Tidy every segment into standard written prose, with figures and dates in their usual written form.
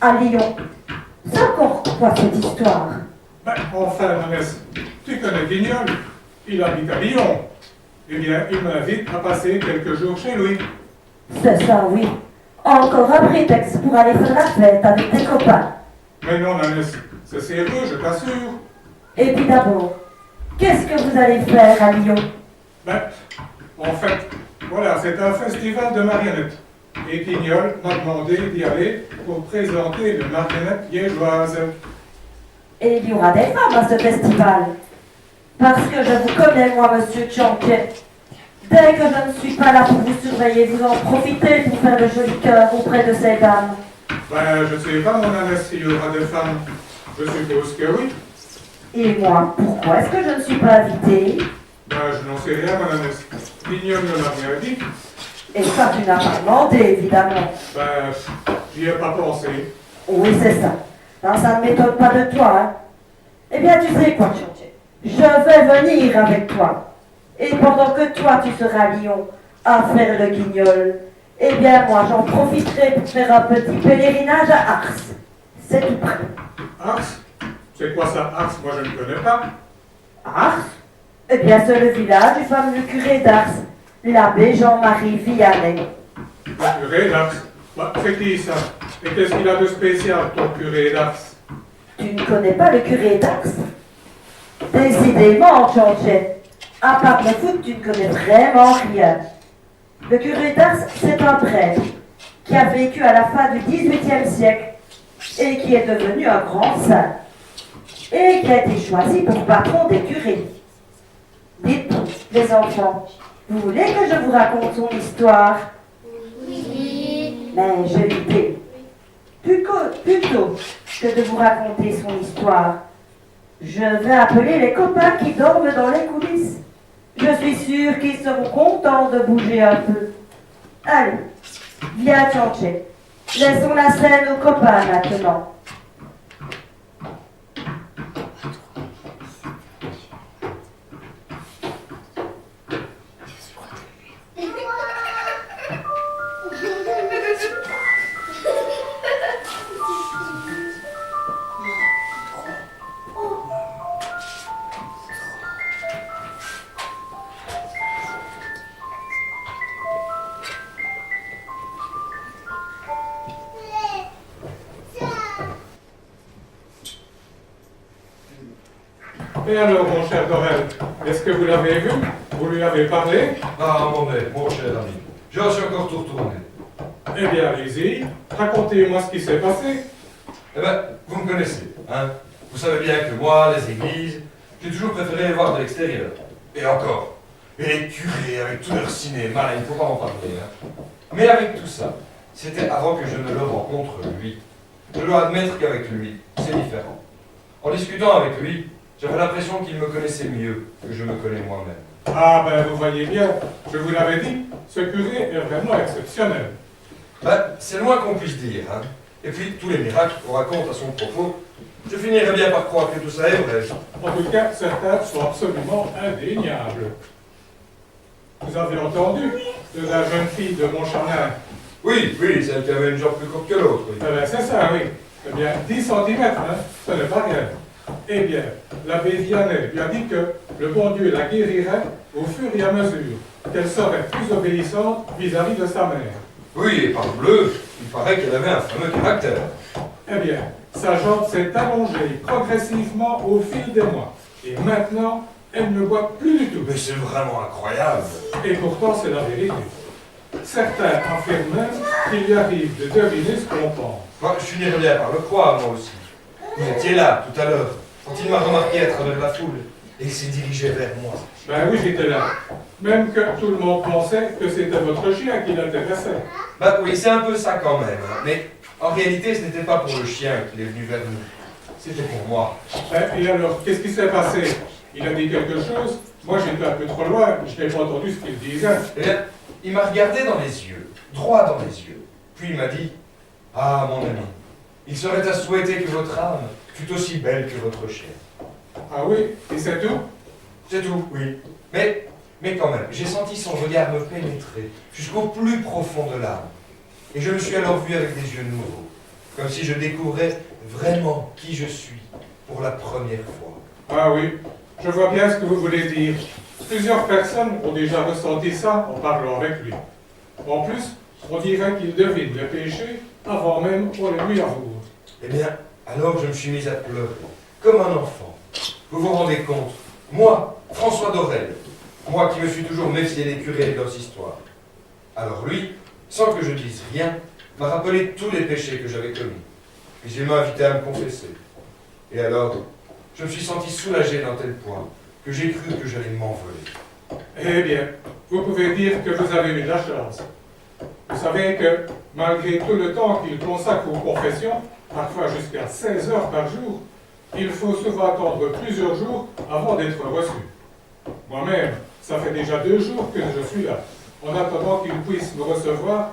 à Lyon. C'est encore quoi cette histoire? Ben, enfin, Nanès, tu connais Guignol. Il habite à Lyon. Eh bien, il m'invite à passer quelques jours chez lui. C'est ça, oui. Encore un prétexte pour aller faire la fête avec tes copains. Mais non, Nanès, c'est sérieux, je t'assure. Et puis d'abord, qu'est-ce que vous allez faire à Lyon? Ben, en fait, voilà, c'est un festival de marionnettes. Et Guignol m'a demandé d'y aller pour présenter les marionnettes liégeoises. Et il y aura des femmes à ce festival. Parce que je vous connais, moi, monsieur Tchanquet. Dès que je ne suis pas là pour vous surveiller, vous en profitez pour faire de jolis cœurs auprès de ces dames. Ben, je sais pas, mon Nanès, s'il y aura des femmes. Je suppose que oui. Et moi, pourquoi est-ce que je ne suis pas invitée? Ben, je n'en sais rien, mon Nanès. Guignol ne m'a rien dit. Et ça, tu n'as pas demandé, évidemment. Ben, j'y ai pas pensé. Oui, c'est ça. Non, ça ne m'étonne pas de toi, hein. Eh bien, tu sais quoi, Tchanquet? Je vais venir avec toi. Et pendant que toi, tu seras à Lyon à faire le guignol, eh bien, moi, j'en profiterai pour faire un petit pèlerinage à Ars. C'est tout près. Ars? C'est quoi ça, Ars? Moi, je ne connais pas. Ars? Eh bien, c'est le village du fameux curé d'Ars, l'abbé Jean-Marie Vianney. Le curé d'Ars? Bah, c'est qui ça? Et qu'est-ce qu'il a de spécial, ton curé d'Ars? Tu ne connais pas le curé d'Ars? Décidément, Tchanquet. À part le foot, tu ne connais vraiment rien. Le curé d'Ars, c'est un prêtre qui a vécu à la fin du XVIIIe siècle et qui est devenu un grand saint et qui a été choisi pour patron des curés. Dites-moi, les enfants, vous voulez que je vous raconte son histoire? Oui. Mais j'ai l'idée. Plutôt que de vous raconter son histoire, je vais appeler les copains qui dorment dans les coulisses. Je suis sûre qu'ils seront contents de bouger un peu. Allez, viens, Tchanquet. Laissons la scène aux copains maintenant. Et alors, mon cher Dorel, est-ce que vous l'avez vu? Vous lui avez parlé? Ah, mon cher ami, j'en suis encore tout retourné. Eh bien, allez-y. Racontez-moi ce qui s'est passé. Eh ben, vous me connaissez, hein? Vous savez bien que moi, les églises, j'ai toujours préféré les voir de l'extérieur. Et encore. Et les curés avec tout leur cinéma, il ne faut pas en parler, hein? Mais avec tout ça, c'était avant que je ne le rencontre lui. Je dois admettre qu'avec lui, c'est différent. En discutant avec lui, j'avais l'impression qu'il me connaissait mieux que je me connais moi-même. Ah ben, vous voyez bien, je vous l'avais dit, ce curé est vraiment exceptionnel. Ben, c'est le moins qu'on puisse dire, hein. Et puis, tous les miracles qu'on raconte à son propos, je finirais bien par croire que tout ça est vrai. En tout cas, certains sont absolument indéniables. Vous avez entendu de la jeune fille de Montcharnin? Oui, celle qui avait une jambe plus courte que l'autre, oui. Eh bien, c'est ça, oui. Eh bien, 10 centimètres, hein, ce n'est pas rien. Eh bien, l'abbé Vianney lui a dit que le bon Dieu la guérirait au fur et à mesure qu'elle serait plus obéissante vis-à-vis de sa mère. Oui, et parbleu, il paraît qu'elle avait un fameux caractère. Eh bien, sa jambe s'est allongée progressivement au fil des mois. Et maintenant, elle ne boit plus du tout. Mais c'est vraiment incroyable. Et pourtant, c'est la vérité. Certains affirment même qu'il lui arrive de deviner ce qu'on pense. Moi, je finirais bien par le croire, moi aussi. Vous étiez là, tout à l'heure, quand il m'a remarqué à travers la foule, et il s'est dirigé vers moi. Ben oui, j'étais là. Même que tout le monde pensait que c'était votre chien qui l'intéressait. Bah oui, c'est un peu ça quand même, hein. Mais en réalité, ce n'était pas pour le chien qu'il est venu vers nous. C'était pour moi. Et alors, qu'est-ce qui s'est passé? Il a dit quelque chose? Moi, j'étais un peu trop loin, je n'ai pas entendu ce qu'il disait. Eh bien, il m'a regardé dans les yeux, droit dans les yeux. Puis il m'a dit, « Ah, mon ami, il serait à souhaiter que votre âme fût aussi belle que votre chair. » Ah oui? Et c'est tout? C'est tout, oui. Mais quand même, j'ai senti son regard me pénétrer jusqu'au plus profond de l'âme. Et je me suis alors vu avec des yeux nouveaux. comme si je découvrais vraiment qui je suis pour la première fois. Ah oui, je vois bien ce que vous voulez dire. Plusieurs personnes ont déjà ressenti ça en parlant avec lui. En plus, on dirait qu'il devine le péché avant même qu'on le lui avoue. Eh bien, alors je me suis mise à pleurer, comme un enfant. Vous vous rendez compte? Moi, François Dorel, moi qui me suis toujours méfié des curés et de leurs histoires. Alors lui, sans que je dise rien, m'a rappelé tous les péchés que j'avais commis. Puis il m'a invité à me confesser. Et alors, je me suis senti soulagé d'un tel point que j'ai cru que j'allais m'envoler. Eh bien, vous pouvez dire que vous avez eu de la chance. Vous savez que, malgré tout le temps qu'il consacre aux confessions, parfois jusqu'à 16 heures par jour, il faut souvent attendre plusieurs jours avant d'être reçu. Moi-même, ça fait déjà 2 jours que je suis là, en attendant qu'il puisse me recevoir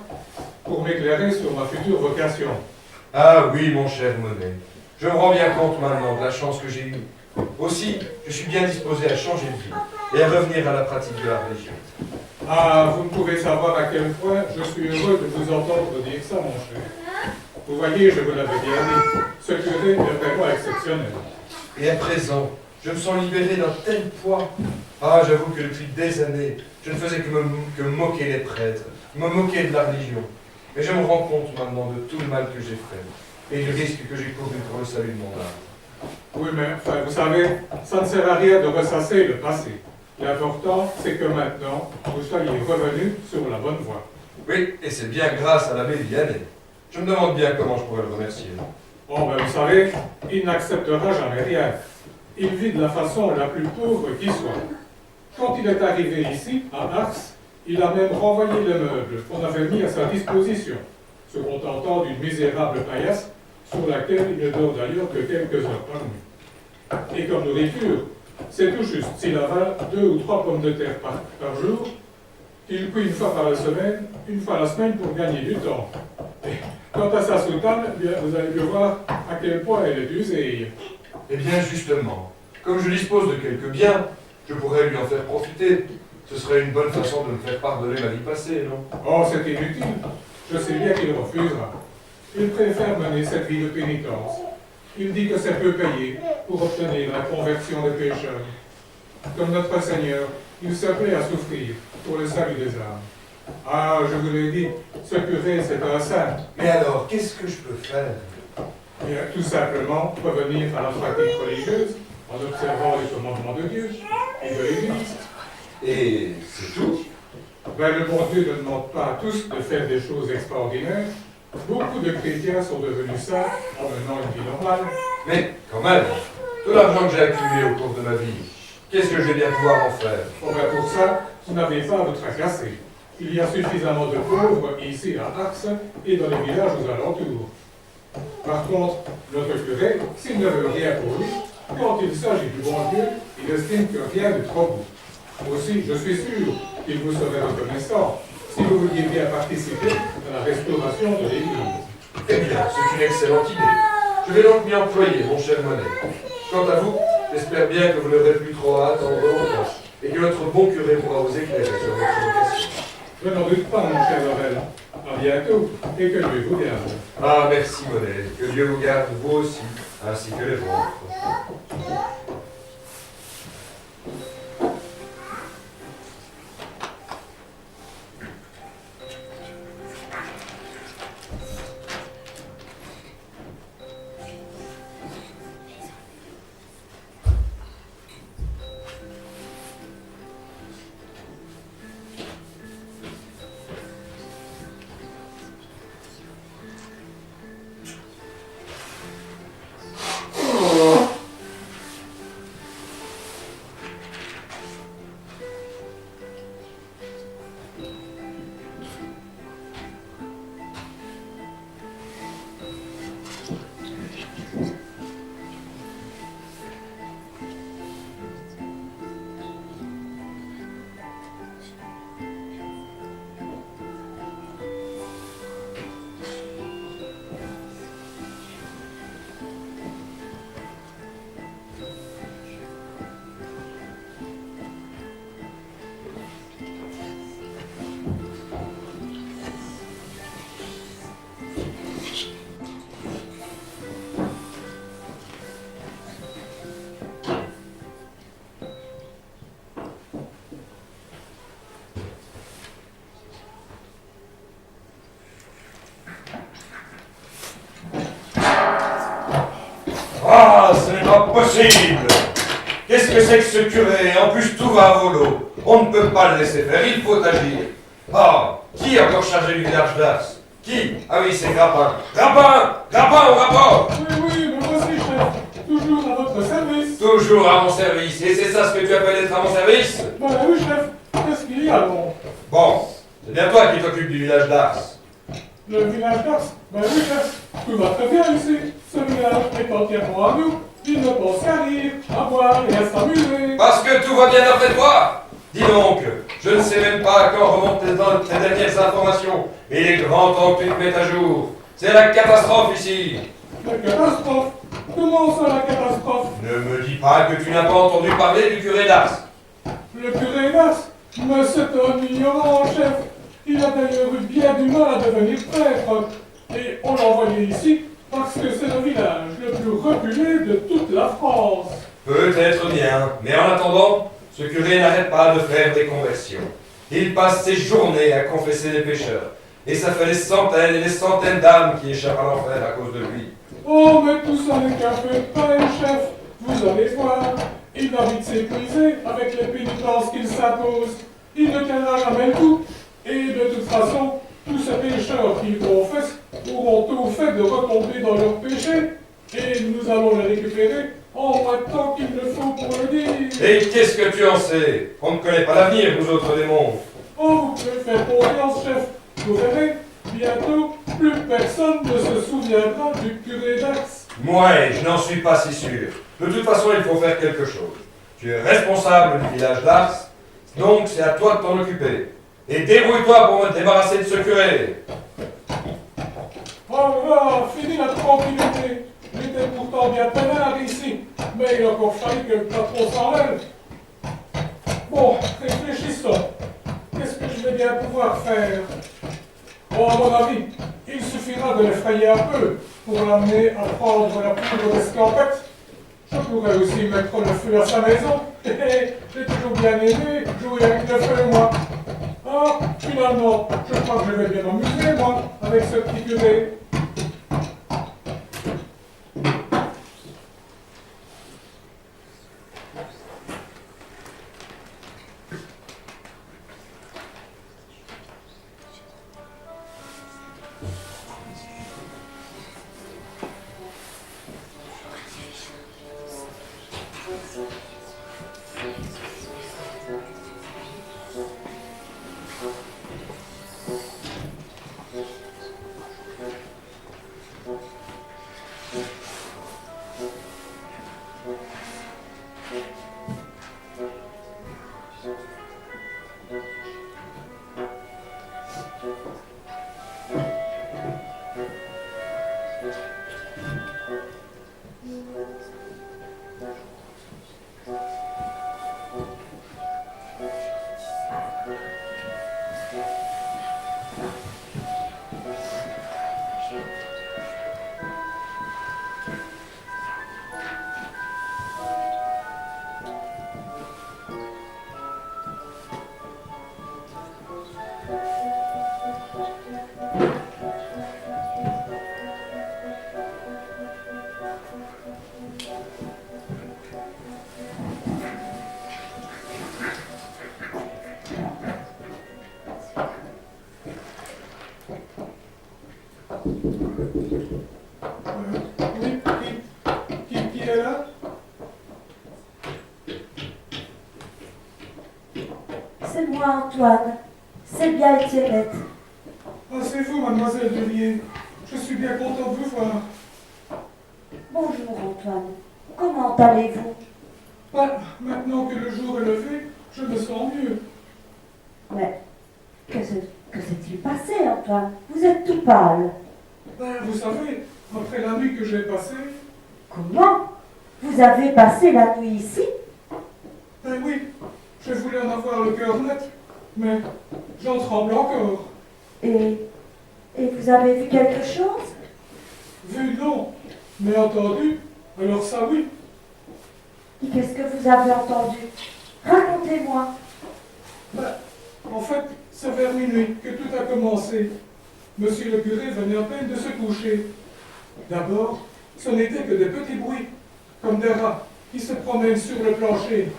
pour m'éclairer sur ma future vocation. Ah oui, mon cher Monet, je me rends bien compte maintenant de la chance que j'ai eue. Aussi, je suis bien disposé à changer de vie et à revenir à la pratique de la religion. Ah, vous ne pouvez savoir à quel point je suis heureux de vous entendre dire ça, mon cher. Vous voyez, je vous l'avais bien dit, ce curé est vraiment exceptionnel. Et à présent, je me sens libéré d'un tel poids. Ah, j'avoue que depuis des années, je ne faisais que me moquer des prêtres, me moquer de la religion. Mais je me rends compte maintenant de tout le mal que j'ai fait et du risque que j'ai couru pour le salut de mon âme. Oui, mais enfin, vous savez, ça ne sert à rien de ressasser le passé. L'important, c'est que maintenant, vous soyez revenu sur la bonne voie. Oui, et c'est bien grâce à l'abbé Vianney. Je me demande bien comment je pourrais le remercier. Oh, ben vous savez, il n'acceptera jamais rien. Il vit de la façon la plus pauvre qui soit. Quand il est arrivé ici, à Ars, il a même renvoyé les meubles qu'on avait mis à sa disposition, se contentant d'une misérable paillasse sur laquelle il ne dort d'ailleurs que quelques heures par nuit. Et comme nourriture, c'est tout juste s'il avale 2 ou 3 pommes de terre par jour, qu'il cuit une fois par la semaine, une fois la semaine pour gagner du temps. Et quant à sa soutane, eh bien, vous allez le voir à quel point elle est usée. Eh bien, justement, comme je dispose de quelques biens, je pourrais lui en faire profiter. Ce serait une bonne façon de me faire pardonner ma vie passée, non? Oh, c'est inutile. Je sais bien qu'il refusera. Il préfère mener cette vie de pénitence. Il dit que c'est peu payé pour obtenir la conversion des pécheurs. Comme notre Seigneur, il se plaît à souffrir pour le salut des âmes. Ah, je vous l'ai dit, ce curé, c'est un saint. Mais alors, qu'est-ce que je peux faire? Bien, tout simplement revenir à la pratique religieuse en observant les commandements de Dieu et de l'Église. Et c'est tout? Ben, le bon Dieu ne demande pas à tous de faire des choses extraordinaires. Beaucoup de chrétiens sont devenus saints en menant une vie normale. Mais, quand même, tout l'argent que j'ai accumulé au cours de ma vie, qu'est-ce que je vais bien pouvoir en faire? Oh, ben, pour ça, vous n'avez pas à vous tracasser. Il y a suffisamment de pauvres ici à Ars et dans les villages aux alentours. Par contre, notre curé, s'il ne veut rien pour lui, quand il s'agit du bon Dieu, il estime que rien n'est trop beau. Aussi, je suis sûr qu'il vous serait reconnaissant si vous vouliez bien participer à la restauration de l'Église. Eh bien, c'est une excellente idée. Je vais donc m'y employer, mon cher Monet. Quant à vous, j'espère bien que vous n'aurez plus trop à attendre longtemps et que notre bon curé pourra vous éclairer sur votre vocation. Je n'en doute pas, mon cher Laurel. À bientôt, et que Dieu vous garde. Ah, merci, Monet. Que Dieu vous garde, vous aussi, ainsi que les vôtres. n'est pas possible. Qu'est-ce que c'est que ce curé? En plus, tout va à volo. On ne peut pas le laisser faire, il faut agir. Ah, qui est encore chargé du village d'Ars? Qui? Ah oui, c'est Grappin. Grappin! Grappin au rapport! Oui, me voici, chef. Toujours à votre service. Toujours à mon service. Et c'est ça ce que tu appelles être à mon service? Oui, chef. Qu'est-ce qu'il y a, bon? Bon, c'est bien toi qui t'occupes du village d'Ars. Le village d'Ars? Oui, chef. Tout va très bien ici. Ce village est entièrement à nous. Il ne pense qu'à rire, à boire et à s'amuser. Parce que tout va bien d'après toi? Dis donc, je ne sais même pas quand remontent tes dernières informations. Et il est grand temps que tu te mettes à jour. C'est la catastrophe ici. La catastrophe? Comment ça, la catastrophe? Ne me dis pas que tu n'as pas entendu parler du curé d'Ars. Le curé d'Ars? Mais c'est un ignorant, chef. Il a d'ailleurs eu bien du mal à devenir prêtre. Et on l'a envoyé ici parce que c'est le village le plus reculé de toute la France. Peut-être bien, mais en attendant, ce curé n'arrête pas de faire des conversions. Il passe ses journées à confesser les pécheurs. Et ça fait des centaines et des centaines d'âmes qui échappent à l'enfer à cause de lui. Oh, mais tout ça n'est qu'un peu de pain, chef. Vous allez voir. Il va vite s'épuiser avec les pénitences qu'il s'impose. Il ne tiendra jamais le coup. Et de toute façon, tous ces pécheurs qu'il confesse auront tout fait de retomber dans leurs péchés. Et nous allons les récupérer en moins de temps qu'il ne faut pour le dire. Et qu'est-ce que tu en sais? On ne connaît pas l'avenir, vous autres démons. Oh, vous pouvez faire confiance, chef. Vous verrez, bientôt, plus personne ne se souviendra du curé d'Ars. Moi, je n'en suis pas si sûr. De toute façon, il faut faire quelque chose. Tu es responsable du village d'Ars, donc c'est à toi de t'en occuper. Et débrouille-toi pour me débarrasser de ce curé. Oh là, fini la tranquillité. J'étais pourtant bien peinard ici, mais il a encore fallu que le patron s'enlève. Bon, réfléchissons. Qu'est-ce que je vais bien pouvoir faire? Oh, à mon avis, il suffira de l'effrayer un peu pour l'amener à prendre la poudre d'escampette. Je pourrais aussi mettre le feu à sa maison. J'ai toujours bien aimé jouer avec le feu, moi. Ah, finalement, je crois que je vais bien m'amuser, moi, avec ce petit curé. Oui, qui est là? C'est moi, Antoine. C'est bien Étienne. Ah, c'est vous, mademoiselle Devier. Je suis bien content de vous voir. Bonjour, Antoine. Comment allez-vous? Ah, maintenant que le jour est levé, je me sens mieux. Mais que s'est-il passé, Antoine? Vous êtes tout pâle. Ben, vous savez, après la nuit que j'ai passée, Comment? Vous avez passé la nuit ici? ben oui, je voulais en avoir le cœur net, mais j'en tremble encore. Et vous avez vu quelque chose? Vu, non, mais entendu, alors ça oui. Et qu'est-ce que vous avez entendu? Racontez-moi. Ben, en fait, c'est vers minuit que tout a commencé. Monsieur le curé venait à peine de se coucher. D'abord, ce n'était que des petits bruits. comme des rats qui se promènent sur le plancher.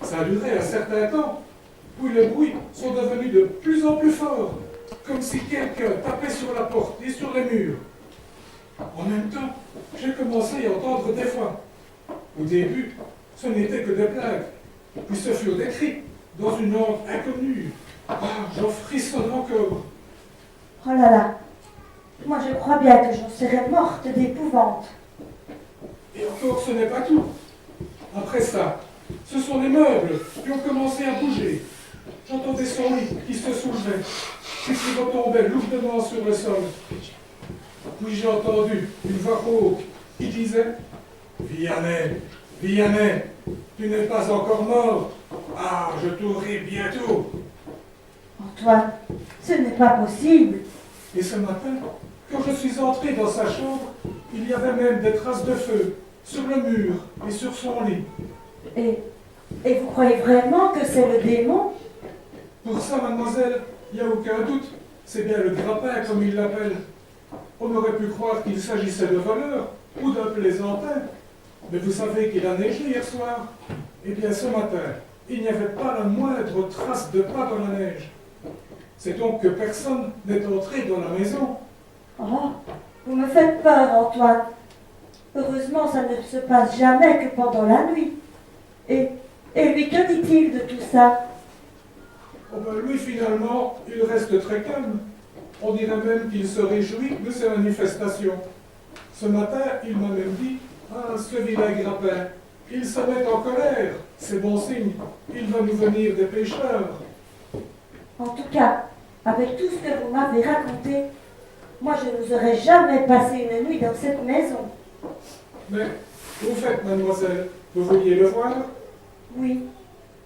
Ça a duré un certain temps, puis les bruits sont devenus de plus en plus forts, comme si quelqu'un tapait sur la porte et sur les murs. En même temps, j'ai commencé à entendre des voix. Au début, ce n'étaient que des blagues, puis ce furent des cris dans une langue inconnue. Ah, j'en frissonne encore. Oh là là, moi je crois bien que j'en serais morte d'épouvante. Et encore, ce n'est pas tout. Après ça, ce sont les meubles qui ont commencé à bouger. J'entendais son lit qui se soulevait, puis qui retombait lourdement sur le sol. Puis j'ai entendu une voix rauque qui disait « Vianney, Vianney, tu n'es pas encore mort. Ah, je t'aurai bientôt. » Antoine, ce n'est pas possible. Et ce matin, quand je suis entré dans sa chambre, il y avait même des traces de feu sur le mur et sur son lit. Et vous croyez vraiment que c'est le démon? Pour ça, mademoiselle, il n'y a aucun doute. C'est bien le grappin, comme il l'appelle. On aurait pu croire qu'il s'agissait de voleurs ou d'un plaisantin. Mais vous savez qu'il a neigé hier soir. Eh bien, ce matin, il n'y avait pas la moindre trace de pas dans la neige. C'est donc que personne n'est entré dans la maison. Oh, vous me faites peur, Antoine. Heureusement, ça ne se passe jamais que pendant la nuit. Et lui, que dit-il de tout ça? Oh ben lui, finalement, il reste très calme. On dirait même qu'il se réjouit de ces manifestations. Ce matin, il m'a même dit « Ah, ce vilain grappin, il se met en colère. C'est bon signe. Il va nous venir des pécheurs. » En tout cas, avec tout ce que vous m'avez raconté, moi je n'oserais jamais passer une nuit dans cette maison. Mais, au fait, mademoiselle, vous vouliez le voir? Oui,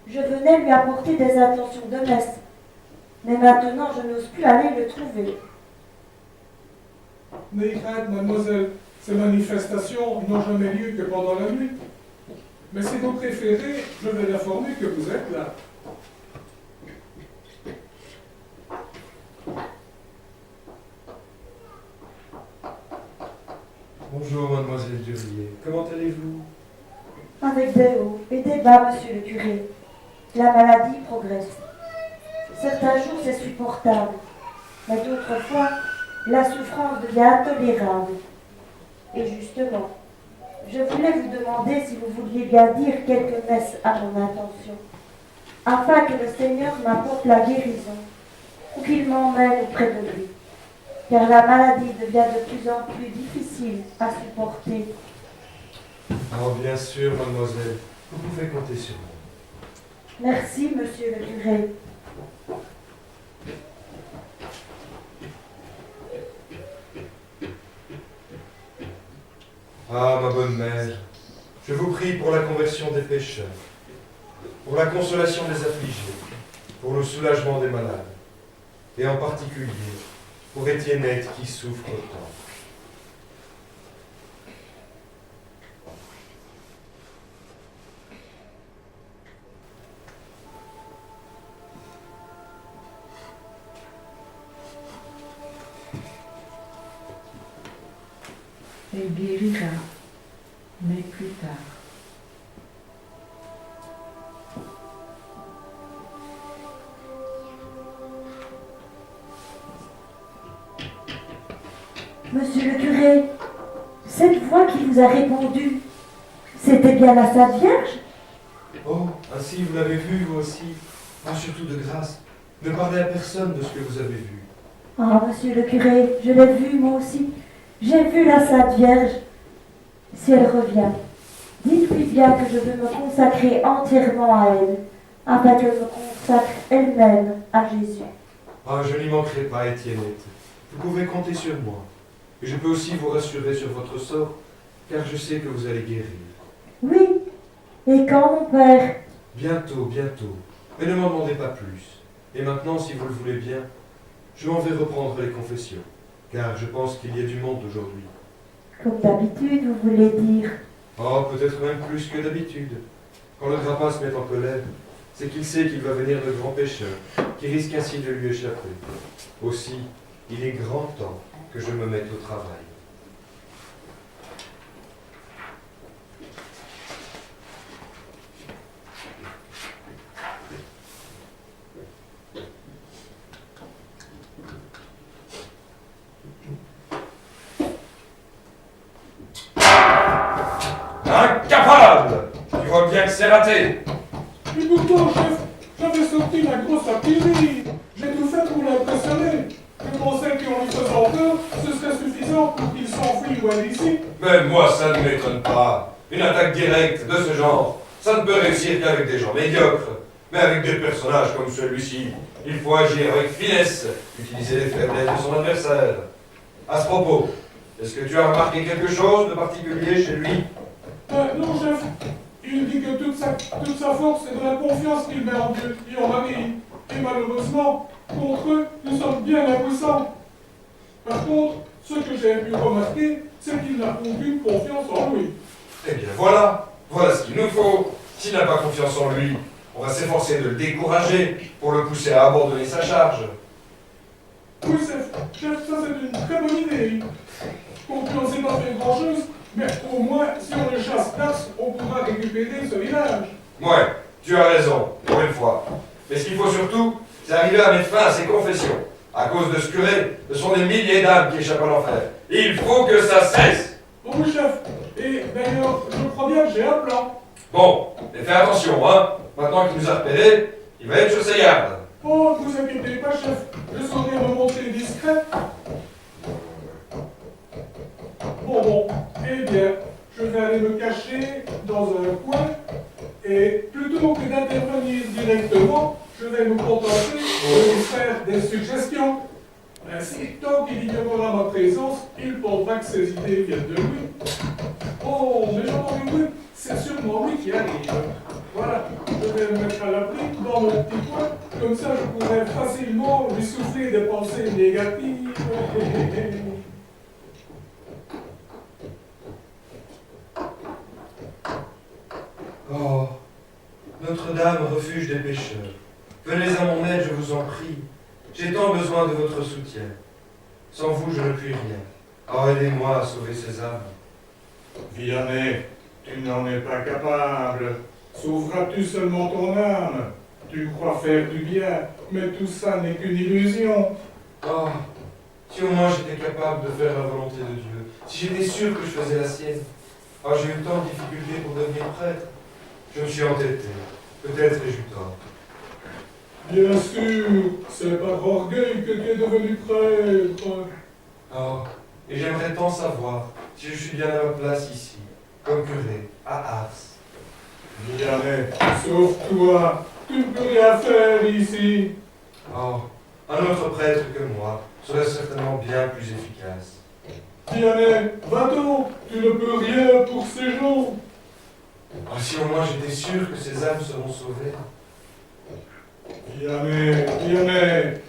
je venais lui apporter des attentions de messe. Mais maintenant, je n'ose plus aller le trouver. N'ayez crainte, mademoiselle, ces manifestations n'ont jamais lieu que pendant la nuit. Mais si vous préférez, je vais l'informer que vous êtes là. Bonjour, mademoiselle Durier. Comment allez-vous? Avec des hauts et des bas, monsieur le curé. La maladie progresse. Certains jours, c'est supportable. Mais d'autres fois, la souffrance devient intolérable. Et justement, je voulais vous demander si vous vouliez bien dire quelques messes à mon intention, afin que le Seigneur m'apporte la guérison, ou qu'il m'emmène auprès de lui, car la maladie devient de plus en plus difficile à supporter. Oh, bien sûr, mademoiselle. Vous pouvez compter sur moi. Merci, monsieur le curé. Ah, ma bonne mère, je vous prie pour la conversion des pécheurs, pour la consolation des affligés, pour le soulagement des malades, et en particulier pour Étiennette qui souffre tant. Elle guérira, mais plus tard. Monsieur le curé, cette voix qui vous a répondu, c'était bien la Sainte Vierge? Oh, ainsi vous l'avez vu, vous aussi. Ah, surtout de grâce, ne parlez à personne de ce que vous avez vu. Ah, monsieur le curé, je l'ai vue moi aussi. J'ai vu la Sainte Vierge. Si elle revient, dites-lui bien que je veux me consacrer entièrement à elle, afin qu'elle me consacre elle-même à Jésus. Ah, je n'y manquerai pas, Étiennette. Vous pouvez compter sur moi. Et je peux aussi vous rassurer sur votre sort, car je sais que vous allez guérir. Oui, et quand, mon père? Bientôt, bientôt. Mais ne m'en demandez pas plus. Et maintenant, si vous le voulez bien, je m'en vais reprendre les confessions, car je pense qu'il y a du monde aujourd'hui. Comme d'habitude, vous voulez dire? Oh, peut-être même plus que d'habitude. Quand le grappin se met en colère, c'est qu'il sait qu'il va venir de grands pécheurs, qui risquent ainsi de lui échapper. Aussi, il est grand temps que je me mette au travail. coupable. Tu vois bien que c'est raté. Et pourtant, chef, j'avais sorti la grosse artillerie. J'ai tout fait pour l'impressionner. Je pensais qu'en lui faisant peur, ce serait suffisant pour qu'il s'enfuit loin d'ici. Mais moi, ça ne m'étonne pas. Une attaque directe de ce genre, ça ne peut réussir qu'avec des gens médiocres. Mais avec des personnages comme celui-ci, il faut agir avec finesse, utiliser les faiblesses de son adversaire. À ce propos, est-ce que tu as remarqué quelque chose de particulier chez lui? Non, chef. Il dit que toute sa force est de la confiance qu'il met en Dieu et en Marie. Et malheureusement, contre eux, nous sommes bien impuissants. Par contre, ce que j'ai pu remarquer, c'est qu'il n'a aucune confiance en lui. Eh bien voilà ce qu'il nous faut. S'il n'a pas confiance en lui, on va s'efforcer de le décourager pour le pousser à abandonner sa charge. Oui, chef, ça c'est une très bonne idée. On ne sait pas faire grand-chose, mais au moins, si on le chasse d'Ars, on pourra récupérer ce village. Ouais, tu as raison, pour une fois. Mais ce qu'il faut surtout, c'est arriver à mettre fin à ses confessions. À cause de ce curé, ce sont des milliers d'âmes qui échappent à l'enfer. Il faut que ça cesse. Oh oui, chef. Et d'ailleurs, je crois bien que j'ai un plan. Bon, mais fais attention, hein. Maintenant qu'il nous a repérés, il va être sur ses gardes. Oh, ne vous inquiétez pas, chef. Je saurai me montrer discret. Bon. Eh bien, je vais aller me cacher dans un coin. Et plutôt que d'intervenir directement, je vais me contenter de lui faire des suggestions. Ainsi, tant qu'il ignorera ma présence, il pensera que ces idées viennent de lui. Oh, mais j'entends du bruit, c'est sûrement lui qui arrive. Voilà, je vais me mettre à l'abri dans mon petit coin, comme ça je pourrai facilement lui souffler des pensées négatives. Oh, Notre-Dame, refuge des pécheurs, venez à mon aide, je vous en prie. J'ai tant besoin de votre soutien. Sans vous, je ne puis rien. Oh, aidez-moi à sauver ces âmes. Vianney, tu n'en es pas capable. Sauveras-tu seulement ton âme? Tu crois faire du bien, mais tout ça n'est qu'une illusion. Oh, si au moins j'étais capable de faire la volonté de Dieu, si j'étais sûr que je faisais la sienne. Oh, j'ai eu tant de difficultés pour devenir prêtre. Je me suis entêté. Peut-être ai-je eu tort. Bien sûr, c'est par orgueil que tu es devenu prêtre. Oh, et j'aimerais tant savoir si je suis bien à ma place ici, comme curé, à Ars. Vianney, sauve-toi, tu ne peux rien faire ici. Oh, un autre prêtre que moi serait certainement bien plus efficace. Vianney, va-t'en, tu ne peux rien pour ces gens. Oh, si au moins j'étais sûr que ces âmes seront sauvées. Vianney,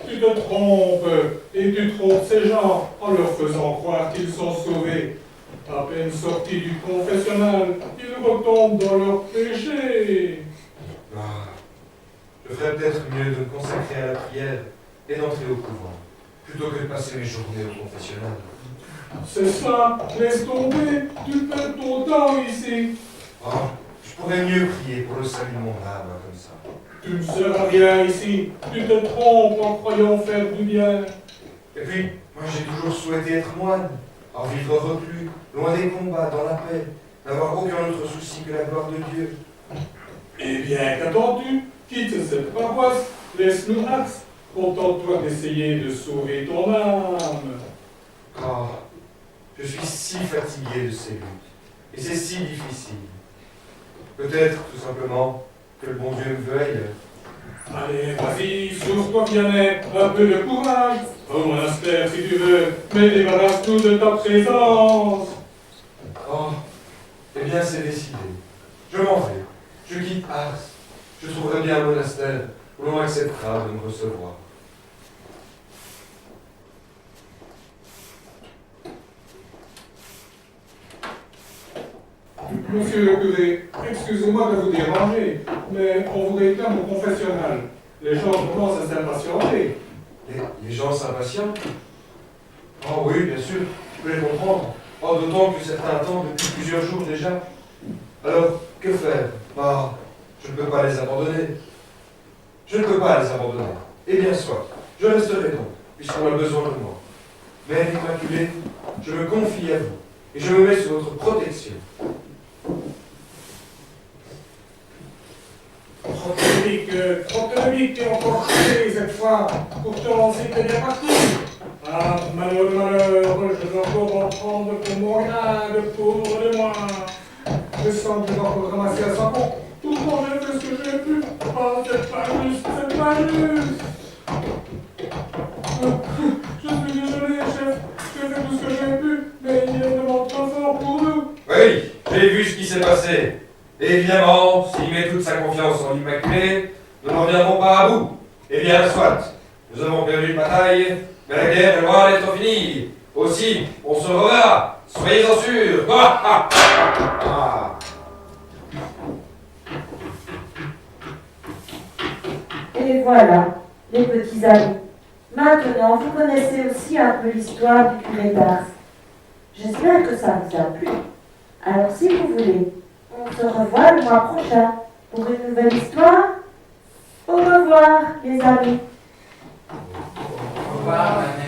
tu te trompes, et tu trompes ces gens en leur faisant croire qu'ils sont sauvés. À peine sortis du confessionnal, ils retombent dans leurs péchés. Ah, je ferais peut-être mieux de me consacrer à la prière et d'entrer au couvent, plutôt que de passer mes journées au confessionnal. C'est ça, laisse tomber, tu perds ton temps ici. Oh, je pourrais mieux prier pour le salut de mon âme, comme ça. Tu ne seras rien ici, tu te trompes en croyant faire du bien. Et puis, moi j'ai toujours souhaité être moine, en vivre reclus, loin des combats, dans la paix, n'avoir aucun autre souci que la gloire de Dieu. Eh bien, qu'attends-tu? Quitte cette paroisse, laisse-nous Ars, contente-toi d'essayer de sauver ton âme. Oh, je suis si fatigué de ces luttes, et c'est si difficile. Peut-être, tout simplement, que le bon Dieu me veut ailleurs. Allez, vas-y, sauve-toi, Vianney, un peu de courage. Au monastère, si tu veux, mais débarrasse-nous de ta présence. Oh, eh bien c'est décidé. Je m'en vais. Je quitte Ars. Je trouverai bien un monastère où l'on acceptera de me recevoir. Monsieur le curé, excusez-moi de vous déranger, mais on vous réclame au confessionnal. Les gens commencent à s'impatienter. Les gens s'impatientent? Oh oui, bien sûr, je peux les comprendre. Oh, d'autant que certains attendent depuis plusieurs jours déjà. Alors, que faire? Ah, je ne peux pas les abandonner. Je ne peux pas les abandonner. Eh bien soit, je resterai donc, puisqu'on a besoin de moi. Mère Immaculée, je me confie à vous, et je me mets sous votre protection. Ludovic, trop de Ludovic, t'es encore couché cette fois. Pourtant, c'était bien parti. Ah, malheur, malheur, je dois encore en prendre pour mon grade, pauvre de moi. Je sens que je dois encore ramasser à 100 points. Tout mon Dieu, qu'est-ce que j'ai pu? Oh, c'est pas juste, c'est pas juste. Je suis désolé, chef. J'ai fait tout ce que j'ai pu, mais il est vraiment trop fort pour nous. Oui, j'ai vu ce qui s'est passé. Évidemment, s'il met toute sa confiance en l'Immaculée, nous n'en viendrons pas à bout. Eh bien, soit. Nous avons perdu une bataille, mais la guerre est loin d'être finie. Aussi, on se reverra. Soyez-en sûrs. Et voilà, les petits amis. Maintenant, vous connaissez aussi un peu l'histoire du curé d'Ars. J'espère que ça vous a plu. Alors, si vous voulez, on se revoit le mois prochain pour une nouvelle histoire. Au revoir, les amis. Au revoir, Annette.